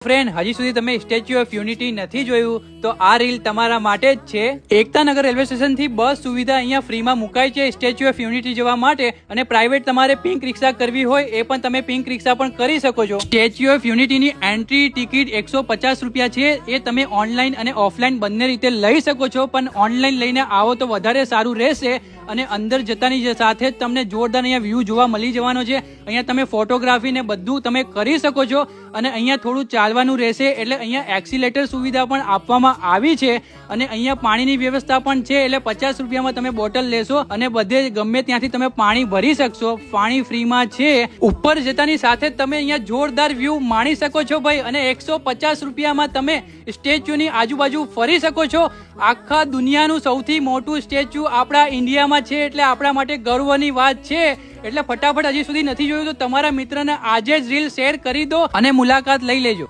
Friend, હજી સુધી તમે સ્ટેચ્યુ ઓફ યુનિટી નથી જોયું તો આ રીલ તમારા માટે જ છે. એકતાનગર રેલવે સ્ટેશન થી બસ સુવિધા અહીંયા ફ્રીમાં મુકાય છે સ્ટેચ્યુ ઓફ યુનિટી જવા માટે, અને પ્રાઇવેટ તમારે પિંક રિક્ષા કરવી હોય એ પણ તમે પિંક રિક્ષા પણ કરી શકો છો. સ્ટેચ્યુ ઓફ યુનિટીની એન્ટ્રી ટિકિટ 150 રૂપિયા છે. એ તમે ઓનલાઈન અને ઓફલાઈન બંને રીતે લઈ શકો છો, પણ ઓનલાઈન લઈને આવો તો વધારે સારું રહેશે. અને અંદર જતાની સાથે જ તમને જોરદાર અહીંયા વ્યૂ જોવા મળી જવાનો છે. અહીંયા તમે ફોટોગ્રાફી ને બધું તમે કરી શકો છો. અને અહીંયા થોડું ચાલવાનું રહેશે, એટલે અહીંયા એક્સિલેટર સુવિધા પણ આપવામાં આવી છે. અને અહીંયા પાણીની વ્યવસ્થા પણ છે, એટલે 50 રૂપિયામાં તમે બોટલ લેશો અને બધે ગમે ત્યાંથી તમે પાણી ભરી શકશો. પાણી ફ્રીમાં છે. ઉપર જતાની સાથે જ તમે અહીંયા જોરદાર વ્યૂ માણી શકો છો ભાઈ. અને 150 રૂપિયામાં તમે સ્ટેચ્યુની આજુબાજુ ફરી શકો છો. આખા દુનિયાનું સૌથી મોટું સ્ટેચ્યુ આપણા ઇન્ડિયામાં છે, એટલે આપણા માટે ગર્વની વાત છે. એટલે ફટાફટ હજી સુધી નથી જોયું તો તમારા મિત્રને આજે જ રીલ શેર કરી દો અને મુલાકાત લઈ લેજો.